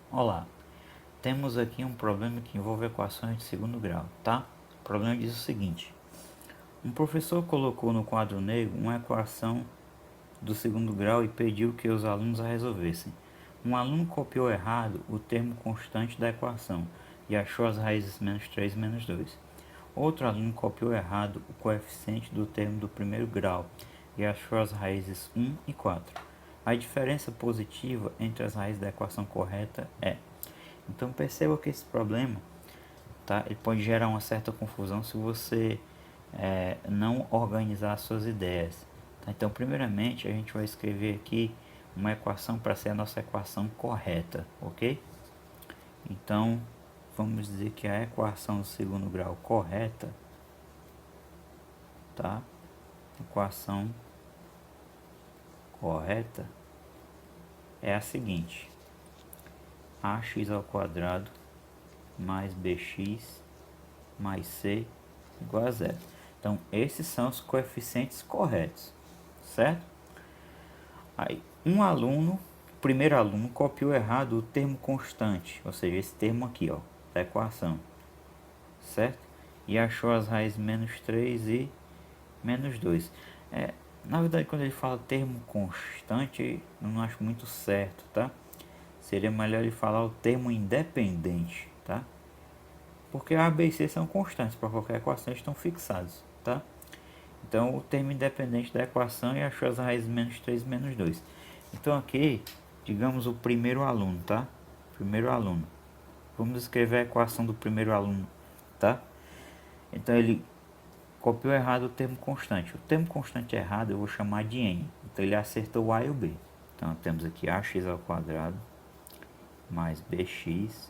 Olá, temos aqui um problema que envolve equações de segundo grau, tá? O problema diz o seguinte: um professor colocou no quadro negro uma equação do segundo grau e pediu que os alunos a resolvessem. Um aluno copiou errado o termo constante da equação e achou as raízes menos 3 e menos 2. Outro aluno copiou errado o coeficiente do termo do primeiro grau e achou as raízes 1 e 4. A diferença positiva entre as raízes da equação correta é. Então perceba que esse problema, tá, ele pode gerar uma certa confusão se você não organizar as suas ideias. Tá? Então primeiramente a gente vai escrever aqui uma equação para ser a nossa equação correta, ok? Então vamos dizer que a equação do segundo grau correta, tá? Equação correta é a seguinte: ax ao quadrado mais bx mais c igual a zero. Então esses são os coeficientes corretos, certo? Aí um aluno, o primeiro aluno copiou errado o termo constante, ou seja, esse termo aqui, ó, da equação, certo? E achou as raízes menos 3 e menos 2. Na verdade, quando ele fala termo constante, eu não acho muito certo, tá? Seria melhor ele falar o termo independente, tá? Porque A, B e C são constantes, para qualquer equação estão fixados, tá? Então o termo independente da equação e achou as raízes menos 3 e menos 2. Então aqui, digamos o primeiro aluno, tá? Primeiro aluno. Vamos escrever a equação do primeiro aluno, tá? Então ele copiou errado o termo constante. O termo constante errado eu vou chamar de n. Então ele acertou o A e o B. Então temos aqui ax ao quadrado mais bx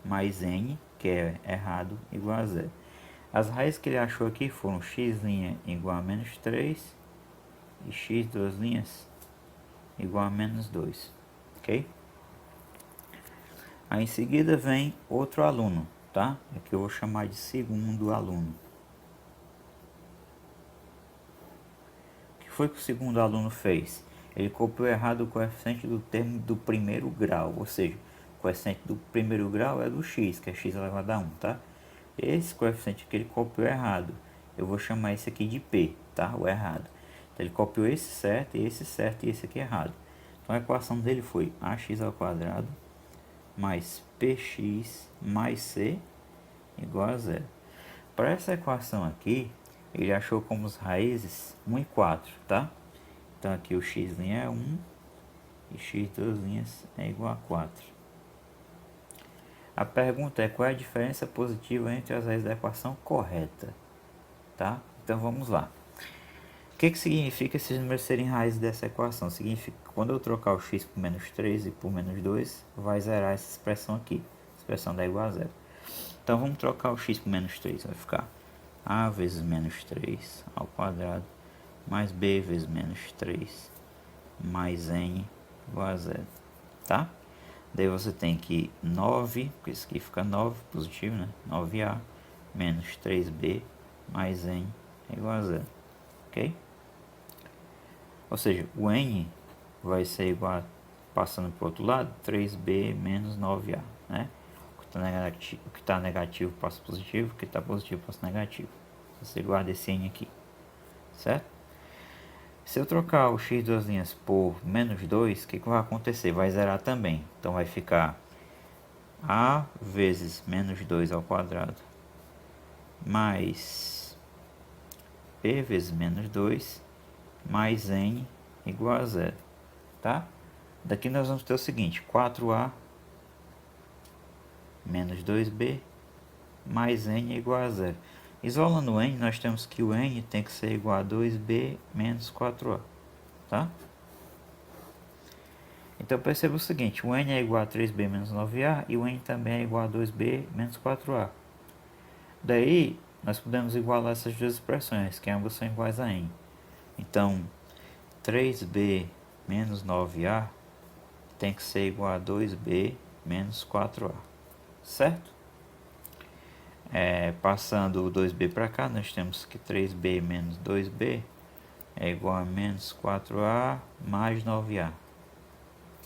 mais n, que é errado, igual a zero. As raízes que ele achou aqui foram x' igual a menos 3 e x duas linhas igual a menos 2, ok? Aí em seguida vem outro aluno, tá? Aqui eu vou chamar de segundo aluno. O que foi que o segundo aluno fez? Ele copiou errado o coeficiente do termo do primeiro grau, ou seja, o coeficiente do primeiro grau é do x, que é x elevado a 1, tá? Esse coeficiente que ele copiou errado, eu vou chamar esse aqui de p, tá? O errado. Então ele copiou esse certo e esse aqui errado. Então a equação dele foi ax ao quadrado mais px mais c igual a zero. Para essa equação aqui, ele achou como as raízes 1 e 4, tá? Então aqui o x' é 1 e x duas linhas é igual a 4. A pergunta é qual é a diferença positiva entre as raízes da equação correta, tá? Então vamos lá. O que significa esses números serem raízes dessa equação? Significa que quando eu trocar o x por menos 3 e por menos 2, vai zerar essa expressão aqui. A expressão dá igual a zero. Então vamos trocar o x por menos 3. Vai ficar a vezes menos 3 ao quadrado mais b vezes menos 3 mais n igual a zero. Tá? Daí você tem que 9, porque isso aqui fica 9, positivo, né? 9a menos 3b mais n é igual a zero. Ok? Ou seja, o n vai ser igual a, passando para o outro lado, 3b menos 9a, né? O que está negativo passa positivo, o que está positivo passa negativo. Você guarda esse n aqui, certo? Se eu trocar o x duas linhas por menos 2, o que vai acontecer? Vai zerar também. Então vai ficar a vezes menos 2 ao quadrado mais b vezes menos 2 mais n igual a zero, tá? Daqui nós vamos ter o seguinte, 4a menos 2b mais n igual a zero. Isolando o n, nós temos que o n tem que ser igual a 2b menos 4a, tá? Então perceba o seguinte, o n é igual a 3b menos 9a e o n também é igual a 2b menos 4a. Daí, nós podemos igualar essas duas expressões, que ambas são iguais a n. Então, 3b menos 9a tem que ser igual a 2b menos 4a, certo? Passando o 2b para cá, nós temos que 3b menos 2b é igual a menos 4a mais 9a,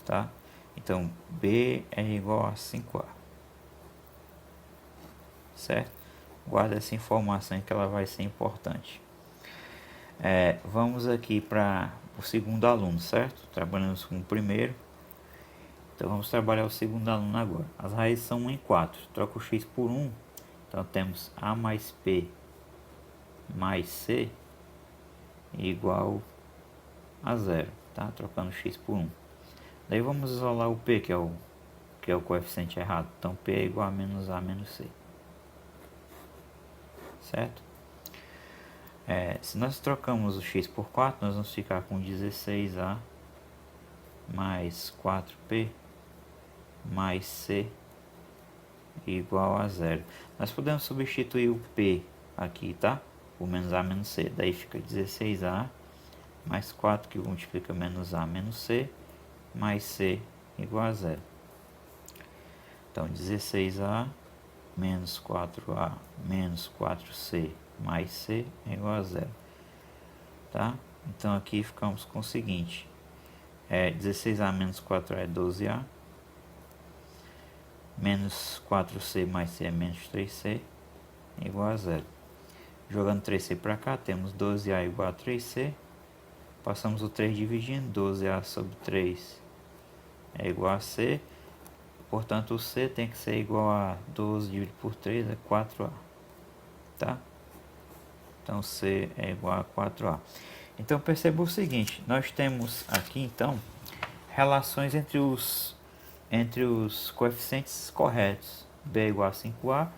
tá? Então, B é igual a 5A. Certo? Guarda essa informação que ela vai ser importante. Vamos aqui para o segundo aluno, certo? Trabalhamos com o primeiro. Então vamos trabalhar o segundo aluno agora. As raízes são 1 em 4. Troca o x por 1. Então temos A mais P mais C igual a 0. Tá? Trocando x por 1. Daí vamos isolar o P, que é o coeficiente errado. Então P é igual a menos A menos C. Certo? Se nós trocamos o x por 4, nós vamos ficar com 16A mais 4P mais C igual a 0. Nós podemos substituir o P aqui, tá? O menos A menos C. Daí fica 16A mais 4, que multiplica menos A menos C, mais C igual a 0. Então, 16A menos 4A menos 4C mais C é igual a 0. Tá? Então, aqui ficamos com o seguinte. 16A menos 4A é 12A. Menos 4C mais C é menos 3C igual a 0. Jogando 3C para cá, temos 12A igual a 3C. Passamos o 3 dividindo, 12A sobre 3 é igual a C. Portanto, o C tem que ser igual a 12 dividido por 3 é 4A. Tá? Então, C é igual a 4A. Então, perceba o seguinte. Nós temos aqui, então, relações entre os coeficientes corretos. B é igual a 5A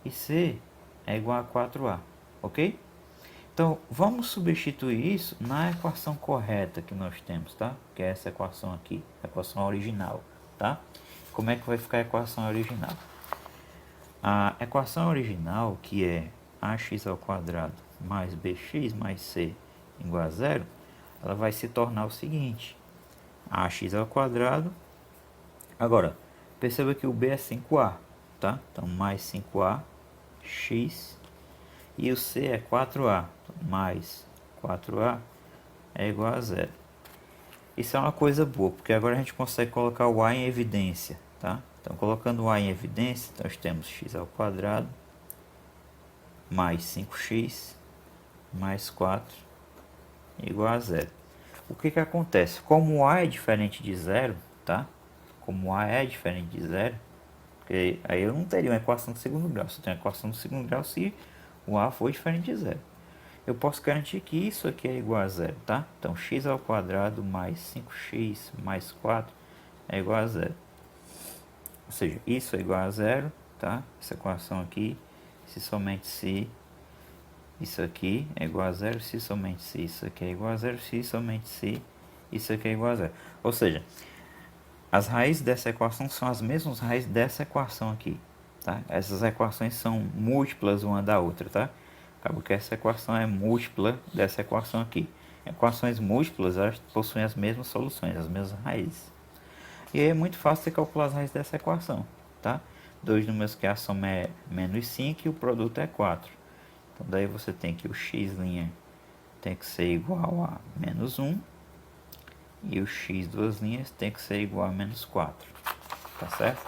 e C é igual a 4A. Ok? Então, vamos substituir isso na equação correta que nós temos, tá? Que é essa equação aqui, a equação original, tá? Como é que vai ficar a equação original? A equação original, que é ax ao quadrado mais bx mais c igual a 0, ela vai se tornar o seguinte: ax ao quadrado. Agora, perceba que o b é 5a, tá? Então, mais 5a, x, e o c é 4a, mais 4a é igual a 0. Isso é uma coisa boa, porque agora a gente consegue colocar o a em evidência, tá? Então, colocando o a em evidência, nós temos x ao quadrado mais 5x mais 4 igual a 0. O que acontece? Como o a é diferente de 0, tá? Como o a é diferente de 0, porque aí eu não teria uma equação de segundo grau. Só tenho uma equação de segundo grau se o a for diferente de 0. Eu posso garantir que isso aqui é igual a 0, tá? Então, x ao quadrado mais 5x mais 4 é igual a 0. Ou seja, isso é igual a 0, tá? Essa equação aqui, se somente se isso aqui é igual a 0, se somente se isso aqui é igual a 0, se somente se isso aqui é igual a 0. Ou seja, as raízes dessa equação são as mesmas raízes dessa equação aqui, tá? Essas equações são múltiplas uma da outra, tá? Acaba que essa equação é múltipla dessa equação aqui. Equações múltiplas, elas possuem as mesmas soluções, as mesmas raízes. E aí é muito fácil de calcular as raízes dessa equação, tá? Dois números que a soma é menos 5 e o produto é 4. Então daí você tem que o x' tem que ser igual a menos 1 e o x duas linhas tem que ser igual a menos 4. Tá certo?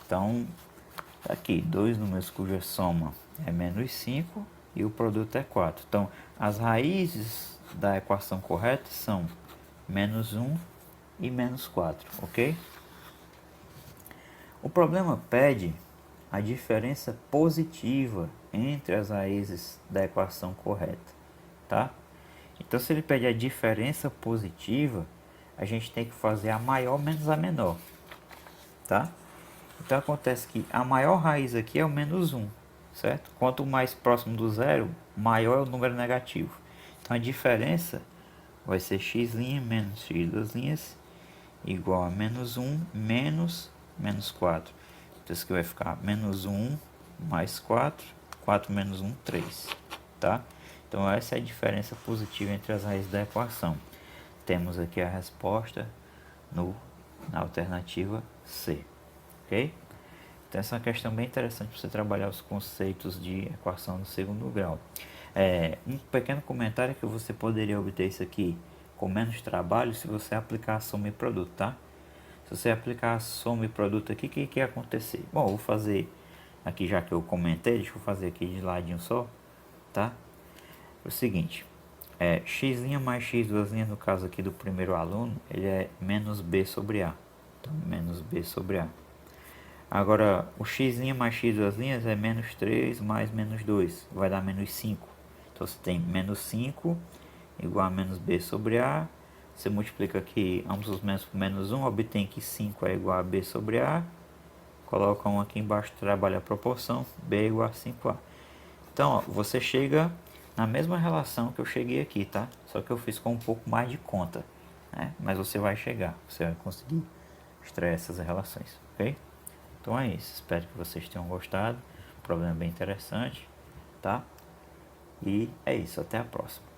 Então, aqui, dois números cuja soma é menos 5 e o produto é 4. Então, as raízes da equação correta são menos 1 e menos 4, ok? O problema pede a diferença positiva entre as raízes da equação correta, tá? Então, se ele pede a diferença positiva, a gente tem que fazer a maior menos a menor, tá? Então, acontece que a maior raiz aqui é o menos 1, certo? Quanto mais próximo do zero, maior é o número negativo. Então, a diferença vai ser x' menos x duas linhas igual a menos 1 menos menos 4. Então, isso aqui vai ficar menos 1 mais 4, 4 menos 1, 3, tá? Então, essa é a diferença positiva entre as raízes da equação. Temos aqui a resposta na alternativa C, ok? Então, essa é uma questão bem interessante para você trabalhar os conceitos de equação no segundo grau. Um pequeno comentário que você poderia obter isso aqui com menos trabalho se você aplicar a soma e produto, tá? Se você aplicar a soma e produto aqui, o que ia acontecer? Bom, eu vou fazer aqui, já que eu comentei, deixa eu fazer aqui de ladinho só, tá? O seguinte, x' mais x duas linhas, no caso aqui do primeiro aluno, ele é menos b sobre a. Então, menos b sobre a. Agora, o x' mais x duas linhas é menos 3 mais menos 2, vai dar menos 5. Então, você tem menos 5 igual a menos b sobre a. Você multiplica aqui ambos os menos por menos 1, obtém que 5 é igual a b sobre a. Coloca 1 aqui embaixo, trabalha a proporção, b é igual a 5a. Então, ó, você chega na mesma relação que eu cheguei aqui, tá? Só que eu fiz com um pouco mais de conta, né? Mas você vai chegar, você vai conseguir extrair essas relações, ok? Então é isso, espero que vocês tenham gostado. O problema é bem interessante, tá? E é isso, até a próxima.